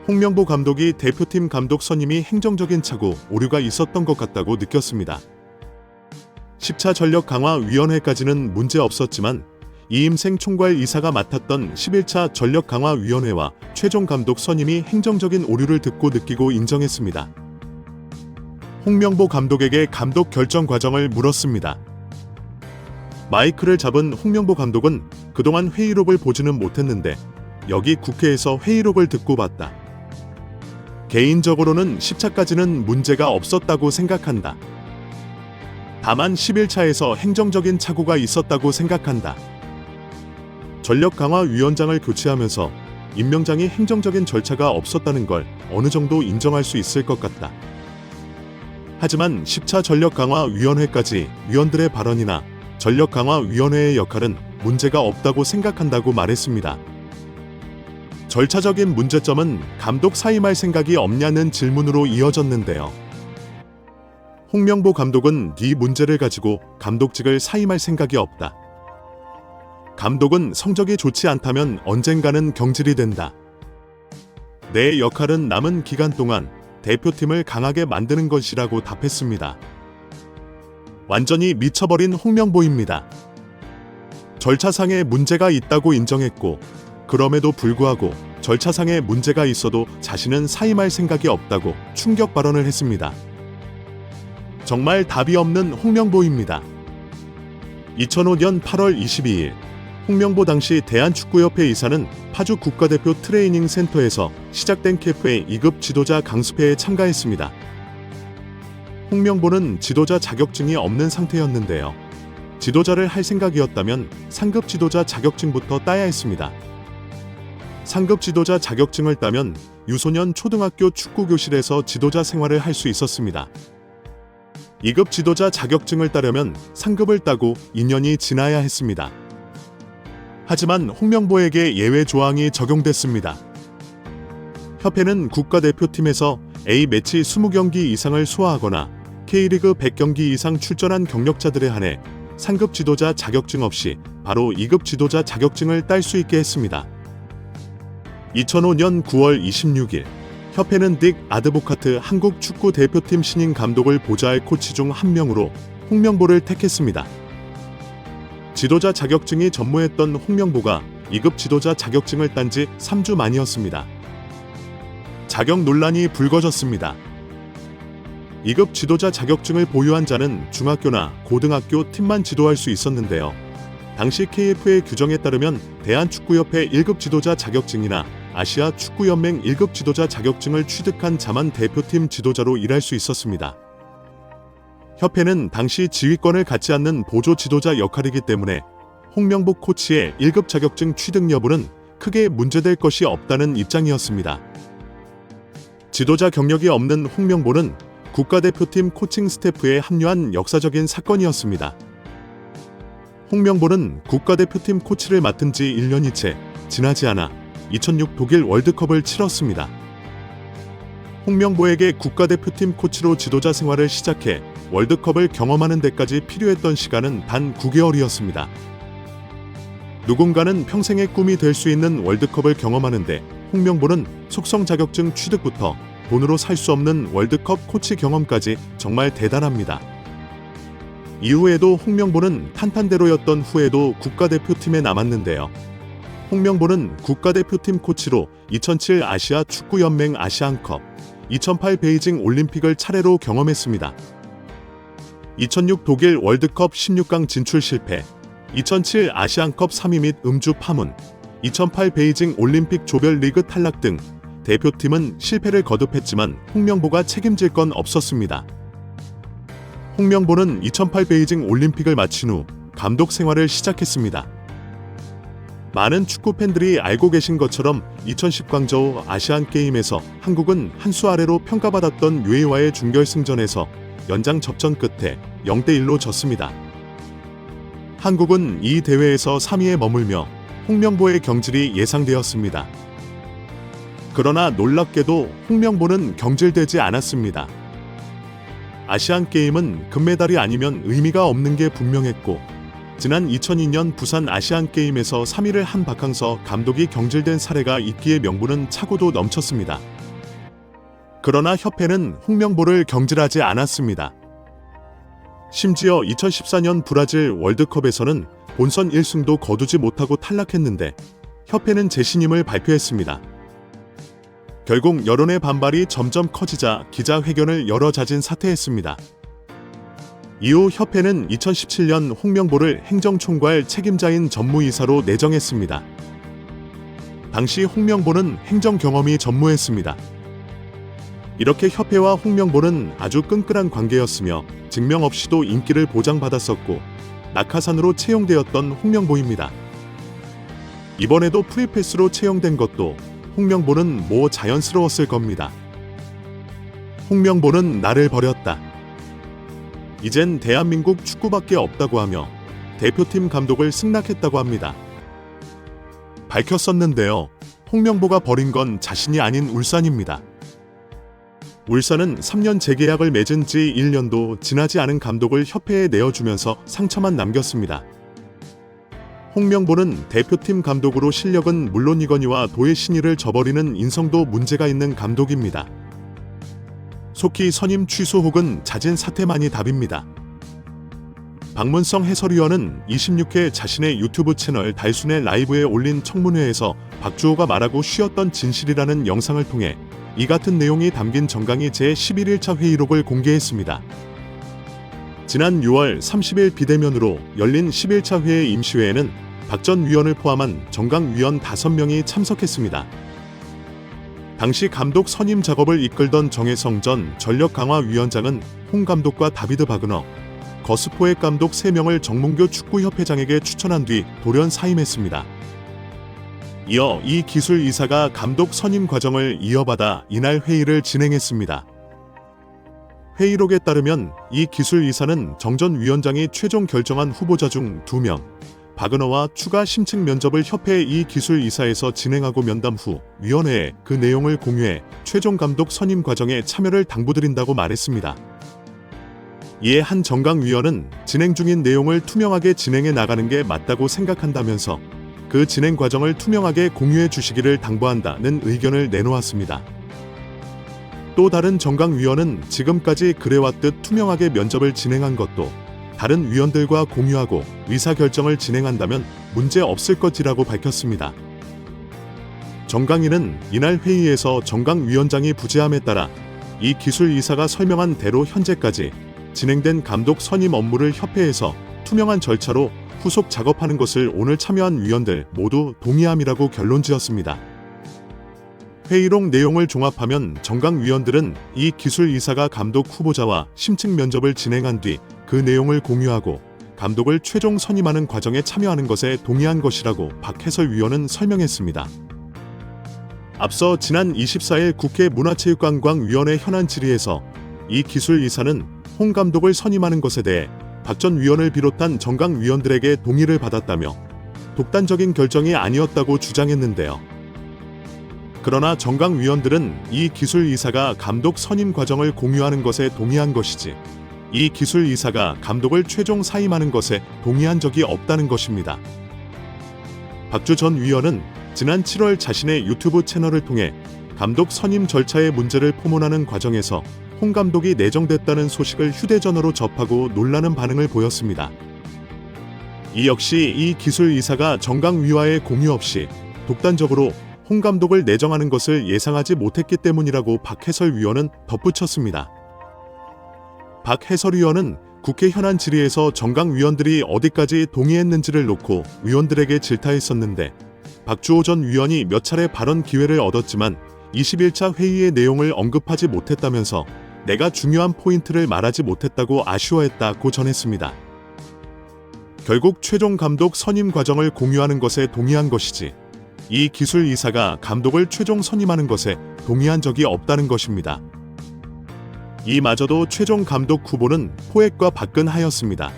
홍명보 감독이 대표팀 감독 선임이 행정적인 착오, 오류가 있었던 것 같다고 느꼈습니다. 10차 전력 강화 위원회까지는 문제 없었지만 이임생 총괄 이사가 맡았던 11차 전력 강화 위원회와 최종 감독 선임이 행정적인 오류를 듣고 느끼고 인정했습니다. 홍명보 감독에게 감독 결정 과정을 물었습니다. 마이크를 잡은 홍명보 감독은 그동안 회의록을 보지는 못했는데 여기 국회에서 회의록을 듣고 봤다. 개인적으로는 10차까지는 문제가 없었다고 생각한다. 다만 11차에서 행정적인 착오가 있었다고 생각한다. 전력강화위원장을 교체하면서 임명장이 행정적인 절차가 없었다는 걸 어느 정도 인정할 수 있을 것 같다. 하지만 10차 전력강화위원회까지 위원들의 발언이나 전력강화위원회의 역할은 문제가 없다고 생각한다고 말했습니다. 절차적인 문제점은 감독 사임할 생각이 없냐는 질문으로 이어졌는데요. 홍명보 감독은 이 문제를 가지고 감독직을 사임할 생각이 없다. 감독은 성적이 좋지 않다면 언젠가는 경질이 된다. 내 역할은 남은 기간 동안 대표팀을 강하게 만드는 것이라고 답했습니다. 완전히 미쳐버린 홍명보입니다. 절차상의 문제가 있다고 인정했고 그럼에도 불구하고 절차상의 문제가 있어도 자신은 사임할 생각이 없다고 충격 발언을 했습니다. 정말 답이 없는 홍명보입니다. 2005년 8월 22일 홍명보 당시 대한축구협회 이사는 파주 국가대표 트레이닝 센터에서 시작된 캠프의 2급 지도자 강습회에 참가했습니다. 홍명보는 지도자 자격증이 없는 상태였는데요. 지도자를 할 생각이었다면 상급 지도자 자격증부터 따야 했습니다. 상급 지도자 자격증을 따면 유소년 초등학교 축구교실에서 지도자 생활을 할 수 있었습니다. 2급 지도자 자격증을 따려면 상급을 따고 2년이 지나야 했습니다. 하지만 홍명보에게 예외 조항이 적용됐습니다. 협회는 국가대표팀에서 A매치 20경기 이상을 소화하거나 K리그 100경기 이상 출전한 경력자들에 한해 상급 지도자 자격증 없이 바로 2급 지도자 자격증을 딸 수 있게 했습니다. 2005년 9월 26일 협회는 딕 아드보카트 한국 축구 대표팀 신인 감독을 보좌할 코치 중 한 명으로 홍명보를 택했습니다. 지도자 자격증이 전무했던 홍명보가 2급 지도자 자격증을 딴 지 3주 만이었습니다. 자격 논란이 불거졌습니다. 2급 지도자 자격증을 보유한 자는 중학교나 고등학교 팀만 지도할 수 있었는데요. 당시 KF의 규정에 따르면 대한축구협회 1급 지도자 자격증이나 아시아 축구연맹 1급 지도자 자격증을 취득한 자만 대표팀 지도자로 일할 수 있었습니다. 협회는 당시 지휘권을 갖지 않는 보조 지도자 역할이기 때문에 홍명보 코치의 1급 자격증 취득 여부는 크게 문제될 것이 없다는 입장이었습니다. 지도자 경력이 없는 홍명보는 국가대표팀 코칭 스태프에 합류한 역사적인 사건이었습니다. 홍명보는 국가대표팀 코치를 맡은 지 1년이 채 지나지 않아 2006 독일 월드컵을 치렀습니다. 홍명보에게 국가대표팀 코치로 지도자 생활을 시작해 월드컵을 경험하는 데까지 필요했던 시간은 단 9개월이었습니다. 누군가는 평생의 꿈이 될 수 있는 월드컵을 경험하는데 홍명보는 속성 자격증 취득부터 돈으로 살 수 없는 월드컵 코치 경험까지 정말 대단합니다. 이후에도 홍명보는 탄탄대로였던 후에도 국가대표팀에 남았는데요. 홍명보는 국가대표팀 코치로 2007 아시아 축구연맹 아시안컵, 2008 베이징 올림픽을 차례로 경험했습니다. 2006 독일 월드컵 16강 진출 실패, 2007 아시안컵 3위 및 음주 파문, 2008 베이징 올림픽 조별리그 탈락 등 대표팀은 실패를 거듭했지만 홍명보가 책임질 건 없었습니다. 홍명보는 2008 베이징 올림픽을 마친 후 감독 생활을 시작했습니다. 많은 축구 팬들이 알고 계신 것처럼 2010 광저우 아시안게임에서 한국은 한 수 아래로 평가받았던 UAE와의 준결승전에서 연장 접전 끝에 0대1로 졌습니다. 한국은 이 대회에서 3위에 머물며 홍명보의 경질이 예상되었습니다. 그러나 놀랍게도 홍명보는 경질되지 않았습니다. 아시안게임은 금메달이 아니면 의미가 없는 게 분명했고 지난 2002년 부산 아시안게임에서 3위를 한 박항서 감독이 경질된 사례가 있기에 명분은 차고도 넘쳤습니다. 그러나 협회는 홍명보를 경질하지 않았습니다. 심지어 2014년 브라질 월드컵에서는 본선 1승도 거두지 못하고 탈락했는데 협회는 재신임을 발표했습니다. 결국 여론의 반발이 점점 커지자 기자회견을 열어 자진 사퇴했습니다. 이후 협회는 2017년 홍명보를 행정총괄 책임자인 전무이사로 내정했습니다. 당시 홍명보는 행정 경험이 전무했습니다. 이렇게 협회와 홍명보는 아주 끈끈한 관계였으며 증명 없이도 인기를 보장받았었고 낙하산으로 채용되었던 홍명보입니다. 이번에도 프리패스로 채용된 것도 홍명보는 뭐 자연스러웠을 겁니다. 홍명보는 나를 버렸다. 이젠 대한민국 축구밖에 없다고 하며 대표팀 감독을 승낙했다고 합니다. 밝혔었는데요. 홍명보가 버린 건 자신이 아닌 울산입니다. 울산은 3년 재계약을 맺은 지 1년도 지나지 않은 감독을 협회에 내어주면서 상처만 남겼습니다. 홍명보는 대표팀 감독으로 실력은 물론이거니와 도의 신의를 저버리는 인성도 문제가 있는 감독입니다. 속히 선임 취소 혹은 자진 사퇴만이 답입니다. 박문성 해설위원은 26회 자신의 유튜브 채널 달순의 라이브에 올린 청문회에서 박주호가 말하고 쉬었던 진실이라는 영상을 통해 이 같은 내용이 담긴 정강이 제11일차 회의록을 공개했습니다. 지난 6월 30일 비대면으로 열린 11차 회의 임시회에는 박 전 위원을 포함한 정강 위원 5명이 참석했습니다. 당시 감독 선임 작업을 이끌던 정혜성 전 전력강화위원장은 홍 감독과 다비드 바그너, 거스포의 감독 3명을 정문교 축구협회장에게 추천한 뒤 돌연 사임했습니다. 이어 이 기술이사가 감독 선임 과정을 이어받아 이날 회의를 진행했습니다. 회의록에 따르면 이 기술이사는 정 전 위원장이 최종 결정한 후보자 중 2명, 바그너와 추가 심층 면접을 협회 이 기술이사에서 진행하고 면담 후 위원회에 그 내용을 공유해 최종 감독 선임 과정에 참여를 당부드린다고 말했습니다. 이에 한 정강위원은 진행 중인 내용을 투명하게 진행해 나가는 게 맞다고 생각한다면서 그 진행 과정을 투명하게 공유해 주시기를 당부한다는 의견을 내놓았습니다. 또 다른 정강위원은 지금까지 그래왔듯 투명하게 면접을 진행한 것도 다른 위원들과 공유하고 의사결정을 진행한다면 문제 없을 것이라고 밝혔습니다. 정강위는 이날 회의에서 정강위원장이 부재함에 따라 이 기술이사가 설명한 대로 현재까지 진행된 감독 선임 업무를 협회에서 투명한 절차로 후속 작업하는 것을 오늘 참여한 위원들 모두 동의함이라고 결론지었습니다. 회의록 내용을 종합하면 정강 위원들은 이 기술이사가 감독 후보자와 심층 면접을 진행한 뒤 그 내용을 공유하고 감독을 최종 선임하는 과정에 참여하는 것에 동의한 것이라고 박 해설위원은 설명했습니다. 앞서 지난 24일 국회 문화체육관광위원회 현안 질의에서 이 기술이사는 홍 감독을 선임하는 것에 대해 박 전 위원을 비롯한 정강 위원들에게 동의를 받았다며 독단적인 결정이 아니었다고 주장했는데요. 그러나 정강 위원들은 이 기술이사가 감독 선임 과정을 공유하는 것에 동의한 것이지 이 기술이사가 감독을 최종 사임하는 것에 동의한 적이 없다는 것입니다. 박주 전 위원은 지난 7월 자신의 유튜브 채널을 통해 감독 선임 절차의 문제를 포문하는 과정에서 홍 감독이 내정됐다는 소식을 휴대전화로 접하고 놀라는 반응을 보였습니다. 이 역시 이 기술이사가 정강위와의 공유 없이 독단적으로 홍 감독을 내정하는 것을 예상하지 못했기 때문이라고 박 해설위원은 덧붙였습니다. 박 해설위원은 국회 현안 질의에서 정강 위원들이 어디까지 동의했는지를 놓고 위원들에게 질타했었는데 박주호 전 위원이 몇 차례 발언 기회를 얻었지만 21차 회의의 내용을 언급하지 못했다면서 내가 중요한 포인트를 말하지 못했다고 아쉬워했다고 전했습니다. 결국 최종 감독 선임 과정을 공유하는 것에 동의한 것이지 이 기술이사가 감독을 최종 선임하는 것에 동의한 적이 없다는 것입니다. 이마저도 최종 감독 후보는 포획과 박근하였습니다.